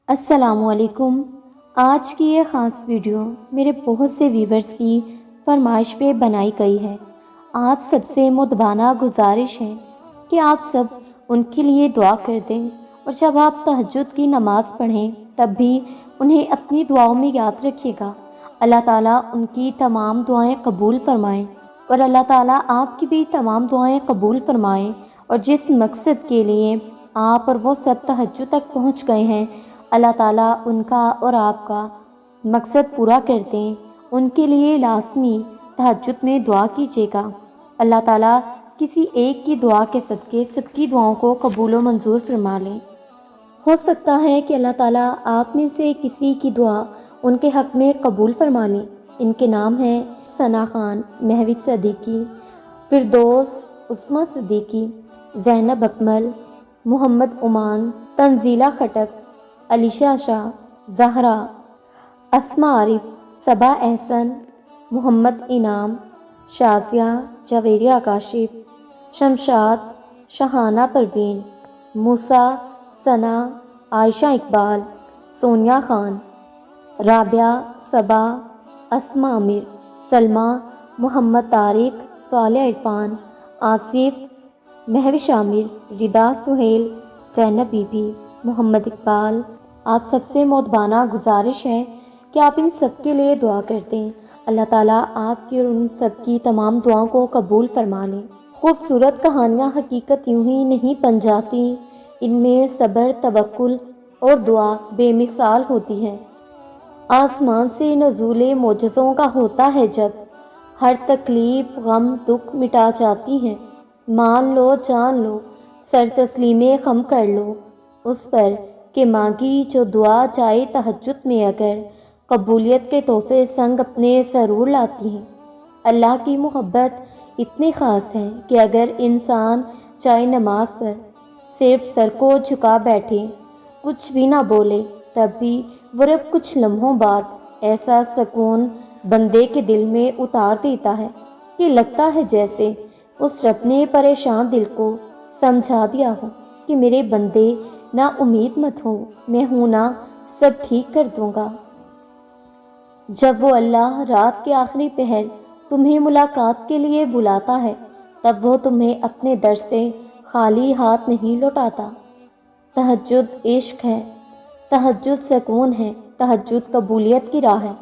السلام علیکم۔ آج کی یہ خاص ویڈیو میرے بہت سے ویورز کی فرمائش پہ بنائی گئی ہے۔ آپ سب سے مدبانہ گزارش ہے کہ آپ سب ان کے لیے دعا کر دیں، اور جب آپ تہجد کی نماز پڑھیں تب بھی انہیں اپنی دعاؤں میں یاد رکھیے گا۔ اللہ تعالیٰ ان کی تمام دعائیں قبول فرمائیں، اور اللہ تعالیٰ آپ کی بھی تمام دعائیں قبول فرمائیں، اور جس مقصد کے لیے آپ اور وہ سب تہجد تک پہنچ گئے ہیں، اللہ تعالیٰ ان کا اور آپ کا مقصد پورا کر دیں۔ ان کے لیے لازمی تہجد میں دعا کیجیے گا۔ اللہ تعالیٰ کسی ایک کی دعا کے صدقے سب کی دعاؤں کو قبول و منظور فرما لیں۔ ہو سکتا ہے کہ اللہ تعالیٰ آپ میں سے کسی کی دعا ان کے حق میں قبول فرما لیں۔ ان کے نام ہیں ثنا خان، مہوش صدیقی، فردوس، عثمہ صدیقی، زینب اکمل، محمد عمان، تنزیلہ خٹک، علیشہ شاہ، زہرا، اسماء عارف، صبا احسن، محمد انعام، شازیہ، جویریہ کاشف، شمشاد، شہانہ پروین، موسیٰ، ثنا، عائشہ اقبال، سونیا خان، رابعہ، صبا، اسماء عامر، سلمیٰ، محمد طارق، صالح عرفان، آصف، مہوش عامر، ردا سہیل، زینب بی بی، محمد اقبال۔ آپ سب سے مدبانہ گزارش ہے کہ آپ ان سب کے لیے دعا کرتے ہیں۔ اللہ تعالیٰ آپ کی اور ان سب کی تمام دعاؤں کو قبول فرما لیں۔ خوبصورت کہانیاں حقیقت یوں ہی نہیں بن جاتی، ان میں صبر، توکل اور دعا بے مثال ہوتی ہے۔ آسمان سے نزول معجزوں کا ہوتا ہے جب، ہر تکلیف، غم، دکھ مٹا جاتی ہے۔ مان لو، جان لو، سر تسلیم خم کر لو اس پر کہ مانگی جو دعا جائے تہجد میں اگر، قبولیت کے تحفے سنگ اپنے ضرور لاتی ہیں۔ اللہ کی محبت اتنی خاص ہے کہ اگر انسان چاہے نماز پر صرف سر کو جھکا بیٹھے، کچھ بھی نہ بولے، تب بھی وہ رب کچھ لمحوں بعد ایسا سکون بندے کے دل میں اتار دیتا ہے کہ لگتا ہے جیسے اس رب نے پریشان دل کو سمجھا دیا ہو کہ میرے بندے نا امید مت ہو، میں ہوں نا، سب ٹھیک کر دوں گا۔ جب وہ اللہ رات کے آخری پہر تمہیں ملاقات کے لیے بلاتا ہے، تب وہ تمہیں اپنے در سے خالی ہاتھ نہیں لوٹاتا۔ تہجد عشق ہے، تہجد سکون ہے، تہجد قبولیت کی راہ ہے،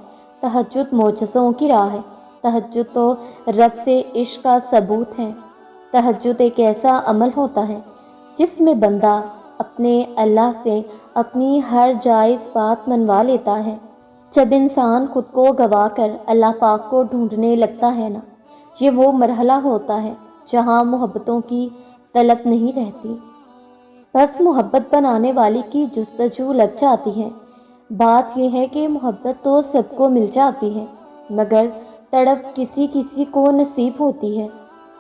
تہجد معجزوں کی راہ ہے، تہجد تو رب سے عشق کا ثبوت ہے۔ تہجد ایک ایسا عمل ہوتا ہے جس میں بندہ اپنے اللہ سے اپنی ہر جائز بات منوا لیتا ہے۔ جب انسان خود کو گوا کر اللہ پاک کو ڈھونڈنے لگتا ہے نا، یہ وہ مرحلہ ہوتا ہے جہاں محبتوں کی طلب نہیں رہتی، بس محبت بنانے والی کی جستجو لگ جاتی ہے۔ بات یہ ہے کہ محبت تو سب کو مل جاتی ہے، مگر تڑپ کسی کسی کو نصیب ہوتی ہے،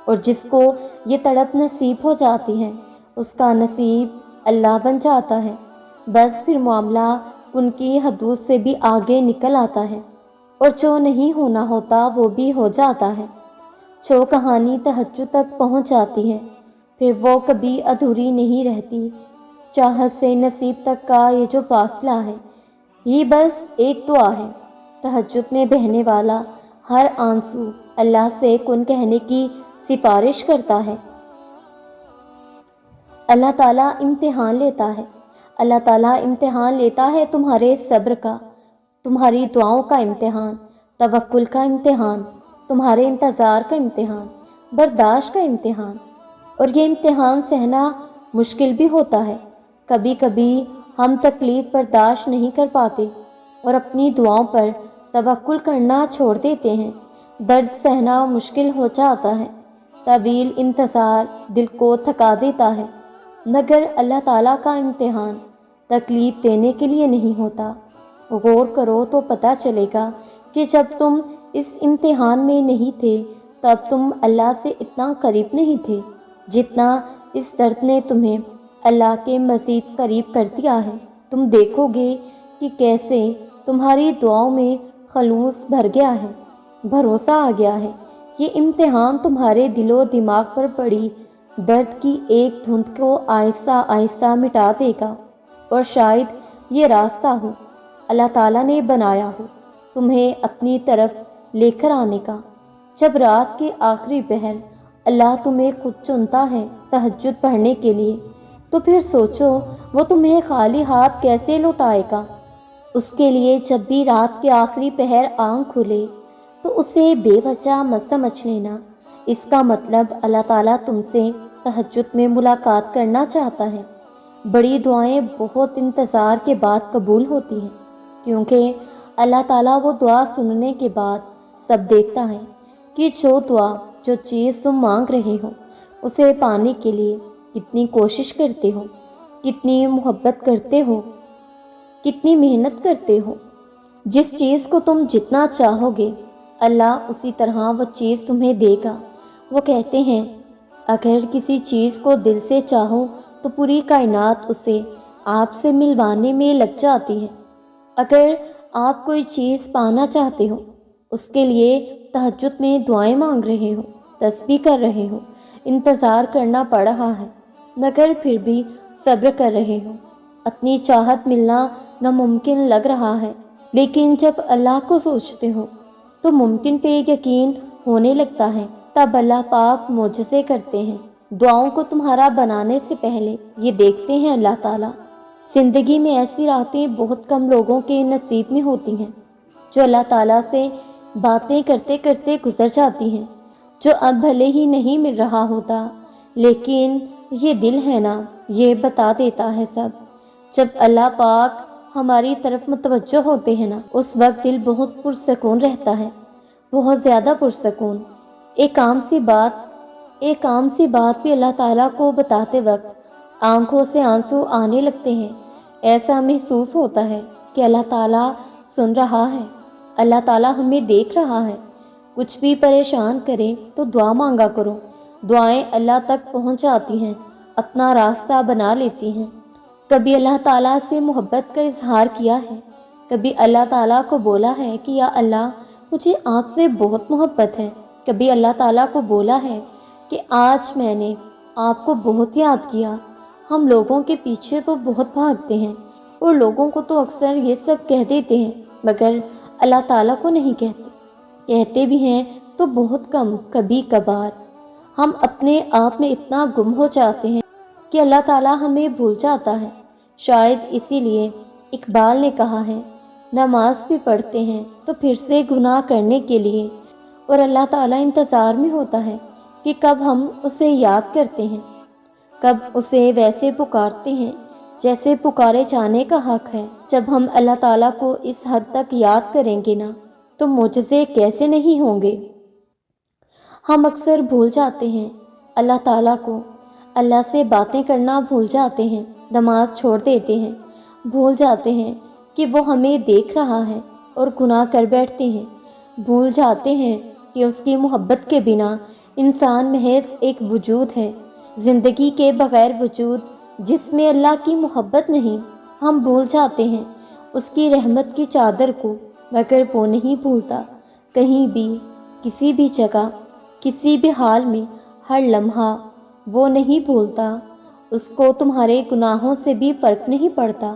اور جس کو یہ تڑپ نصیب ہو جاتی ہے اس کا نصیب اللہ بن جاتا ہے۔ بس پھر معاملہ ان کی حدود سے بھی آگے نکل آتا ہے، اور جو نہیں ہونا ہوتا وہ بھی ہو جاتا ہے۔ جو کہانی تہجد تک پہنچ جاتی ہے پھر وہ کبھی ادھوری نہیں رہتی۔ چاہت سے نصیب تک کا یہ جو فاصلہ ہے، یہ بس ایک دعا ہے۔ تہجد میں بہنے والا ہر آنسو اللہ سے کن کہنے کی سفارش کرتا ہے۔ اللہ تعالیٰ امتحان لیتا ہے، اللہ تعالیٰ امتحان لیتا ہے تمہارے صبر کا، تمہاری دعاؤں کا امتحان، توکل کا امتحان، تمہارے انتظار کا امتحان، برداشت کا امتحان۔ اور یہ امتحان سہنا مشکل بھی ہوتا ہے۔ کبھی کبھی ہم تکلیف برداشت نہیں کر پاتے اور اپنی دعاؤں پر توکل کرنا چھوڑ دیتے ہیں۔ درد سہنا مشکل ہو جاتا ہے، طویل انتظار دل کو تھکا دیتا ہے، مگر اللہ تعالیٰ کا امتحان تکلیف دینے کے لیے نہیں ہوتا۔ غور کرو تو پتہ چلے گا کہ جب تم اس امتحان میں نہیں تھے تب تم اللہ سے اتنا قریب نہیں تھے جتنا اس درد نے تمہیں اللہ کے مزید قریب کر دیا ہے۔ تم دیکھو گے کہ کیسے تمہاری دعاؤں میں خلوص بھر گیا ہے، بھروسہ آ گیا ہے۔ یہ امتحان تمہارے دل و دماغ پر پڑی درد کی ایک دھند کو آہستہ آہستہ مٹا دے گا، اور شاید یہ راستہ ہو اللہ تعالیٰ نے بنایا ہو تمہیں اپنی طرف لے کر آنے کا۔ جب رات کے آخری پہر اللہ تمہیں خود چنتا ہے تہجد پڑھنے کے لیے، تو پھر سوچو وہ تمہیں خالی ہاتھ کیسے لوٹائے گا۔ اس کے لیے جب بھی رات کے آخری پہر آنکھ کھلے تو اسے بے وجہ مت سمجھ لینا، اس کا مطلب اللہ تعالیٰ تم سے تہجد میں ملاقات کرنا چاہتا ہے۔ بڑی دعائیں بہت انتظار کے بعد قبول ہوتی ہیں، کیونکہ اللہ تعالیٰ وہ دعا سننے کے بعد سب دیکھتا ہے کہ جو چیز تم مانگ رہے ہو اسے پانے کے لیے کتنی کوشش کرتے ہو، کتنی محبت کرتے ہو، کتنی محنت کرتے ہو۔ جس چیز کو تم جتنا چاہو گے اللہ اسی طرح وہ چیز تمہیں دے گا۔ وہ کہتے ہیں اگر کسی چیز کو دل سے چاہو تو پوری کائنات اسے آپ سے ملوانے میں لگ جاتی ہے۔ اگر آپ کوئی چیز پانا چاہتے ہو، اس کے لیے تہجد میں دعائیں مانگ رہے ہو، تسبیح کر رہے ہو، انتظار کرنا پڑ رہا ہے، مگر پھر بھی صبر کر رہے ہو، اپنی چاہت ملنا ناممکن لگ رہا ہے، لیکن جب اللہ کو سوچتے ہو تو ممکن پہ یقین ہونے لگتا ہے، تب اللہ پاک معجزے کرتے ہیں۔ دعاؤں کو تمہارا بنانے سے پہلے یہ دیکھتے ہیں اللہ تعالیٰ۔ زندگی میں ایسی راتیں بہت کم لوگوں کے نصیب میں ہوتی ہیں جو اللہ تعالیٰ سے باتیں کرتے کرتے گزر جاتی ہیں، جو اب بھلے ہی نہیں مل رہا ہوتا، لیکن یہ دل ہے نا، یہ بتا دیتا ہے سب۔ جب اللہ پاک ہماری طرف متوجہ ہوتے ہیں نا، اس وقت دل بہت پرسکون رہتا ہے، بہت زیادہ پرسکون۔ ایک عام سی بات بھی اللہ تعالیٰ کو بتاتے وقت آنکھوں سے آنسو آنے لگتے ہیں۔ ایسا محسوس ہوتا ہے کہ اللہ تعالیٰ سن رہا ہے، اللہ تعالیٰ ہمیں دیکھ رہا ہے۔ کچھ بھی پریشان کرے تو دعا مانگا کرو، دعائیں اللہ تک پہنچ جاتی ہیں، اپنا راستہ بنا لیتی ہیں۔ کبھی اللہ تعالیٰ سے محبت کا اظہار کیا ہے، کبھی اللہ تعالیٰ کو بولا ہے کہ یا اللہ مجھے آپ سے بہت محبت ہے، کبھی اللہ تعالیٰ کو بولا ہے کہ آج میں نے آپ کو بہت یاد کیا۔ ہم لوگوں کے پیچھے تو بہت بھاگتے ہیں اور لوگوں کو تو اکثر یہ سب کہہ دیتے ہیں، مگر اللہ تعالیٰ کو نہیں کہتے بھی ہیں تو بہت کم، کبھی کبھار۔ ہم اپنے آپ میں اتنا گم ہو جاتے ہیں کہ اللہ تعالیٰ ہمیں بھول جاتا ہے۔ شاید اسی لیے اقبال نے کہا ہے نماز بھی پڑھتے ہیں تو پھر سے گناہ کرنے کے لیے، اور اللہ تعالیٰ انتظار میں ہوتا ہے کہ کب ہم اسے یاد کرتے ہیں، کب اسے ویسے پکارتے ہیں جیسے پکارے جانے کا حق ہے۔ جب ہم اللہ تعالیٰ کو اس حد تک یاد کریں گے نا تو معجزے کیسے نہیں ہوں گے۔ ہم اکثر بھول جاتے ہیں اللہ تعالیٰ کو، اللہ سے باتیں کرنا بھول جاتے ہیں، نماز چھوڑ دیتے ہیں، بھول جاتے ہیں کہ وہ ہمیں دیکھ رہا ہے اور گناہ کر بیٹھتے ہیں، بھول جاتے ہیں کہ اس کی محبت کے بنا انسان محض ایک وجود ہے، زندگی کے بغیر وجود جس میں اللہ کی محبت نہیں۔ ہم بھول جاتے ہیں اس کی رحمت کی چادر کو، مگر وہ نہیں بھولتا، کہیں بھی، کسی بھی جگہ، کسی بھی حال میں، ہر لمحہ وہ نہیں بھولتا۔ اس کو تمہارے گناہوں سے بھی فرق نہیں پڑتا۔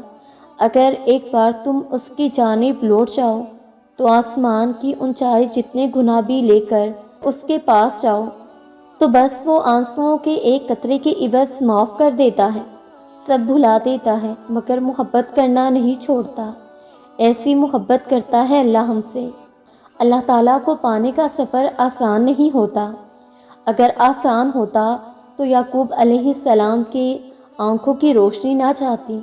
اگر ایک بار تم اس کی جانب لوٹ جاؤ تو آسمان کی اونچائی جتنے گناہ بھی لے کر اس کے پاس جاؤ تو بس وہ آنسوؤں کے ایک قطرے کے عوض معاف کر دیتا ہے، سب بھلا دیتا ہے، مگر محبت کرنا نہیں چھوڑتا۔ ایسی محبت کرتا ہے اللہ ہم سے۔ اللہ تعالیٰ کو پانے کا سفر آسان نہیں ہوتا۔ اگر آسان ہوتا تو یعقوب علیہ السلام کے آنکھوں کی روشنی نہ جاتی،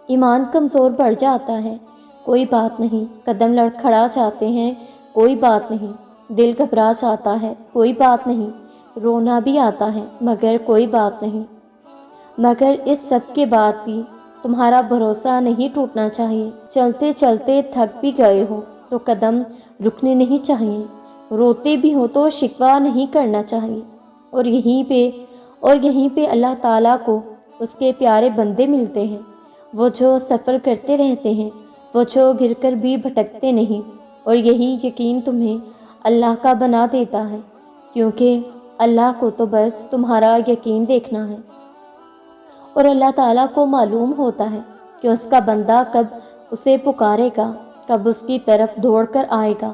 ایمان کمزور پڑ جاتا ہے، کوئی بات نہیں، قدم لڑکھڑا جاتے ہیں، کوئی بات نہیں، دل گھبرا جاتا ہے، کوئی بات نہیں، رونا بھی آتا ہے، مگر کوئی بات نہیں۔ مگر اس سب کے بعد بھی تمہارا بھروسہ نہیں ٹوٹنا چاہیے۔ چلتے چلتے تھک بھی گئے ہو تو قدم رکنے نہیں چاہیے، روتے بھی ہو تو شکوہ نہیں کرنا چاہیے، اور یہیں پہ اللہ تعالیٰ کو اس کے پیارے بندے ملتے ہیں، وہ جو سفر کرتے رہتے ہیں، وہ جو گر کر بھی بھٹکتے نہیں، اور یہی یقین تمہیں اللہ کا بنا دیتا ہے، کیونکہ اللہ کو تو بس تمہارا یقین دیکھنا ہے، اور اللہ تعالیٰ کو معلوم ہوتا ہے کہ اس کا بندہ کب اسے پکارے گا، کب اس کی طرف دوڑ کر آئے گا،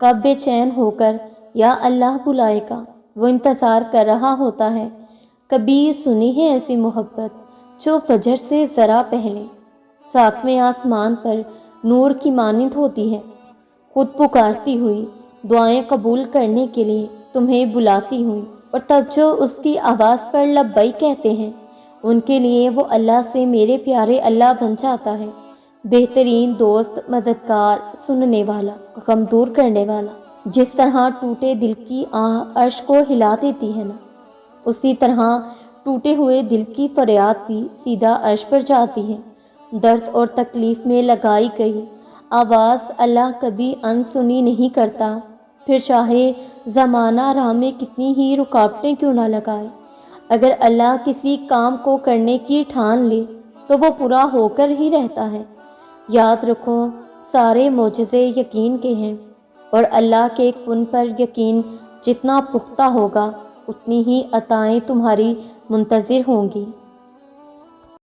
کب بے چین ہو کر یا اللہ بلائے گا۔ وہ انتظار کر رہا ہوتا ہے۔ کبھی سنی ہے ایسی محبت جو فجر سے ذرا پہلے ساتویں آسمان پر نور کی مانند ہوتی ہے، خود پکارتی ہوئی، دعائیں قبول کرنے کے لیے تمہیں بلاتی ہوئی، اور تب جو اس کی آواز پر لبیک کہتے ہیں ان کے لیے وہ اللہ سے میرے پیارے اللہ بن جاتا ہے، بہترین دوست، مددگار، سننے والا، غم دور کرنے والا۔ جس طرح ٹوٹے دل کی آہ عرش کو ہلا دیتی ہے نا، اسی طرح ٹوٹے ہوئے دل کی فریاد بھی سیدھا عرش پر جاتی ہے۔ درد اور تکلیف میں لگائی گئی آواز اللہ کبھی انسنی نہیں کرتا، پھر چاہے زمانہ راہ میں کتنی ہی رکاوٹیں کیوں نہ لگائے۔ اگر اللہ کسی کام کو کرنے کی ٹھان لے تو وہ پورا ہو کر ہی رہتا ہے۔ یاد رکھو، سارے معجزے یقین کے ہیں، اور اللہ کے کن پر یقین جتنا پختہ ہوگا اتنی ہی عطائیں تمہاری منتظر ہوں گی۔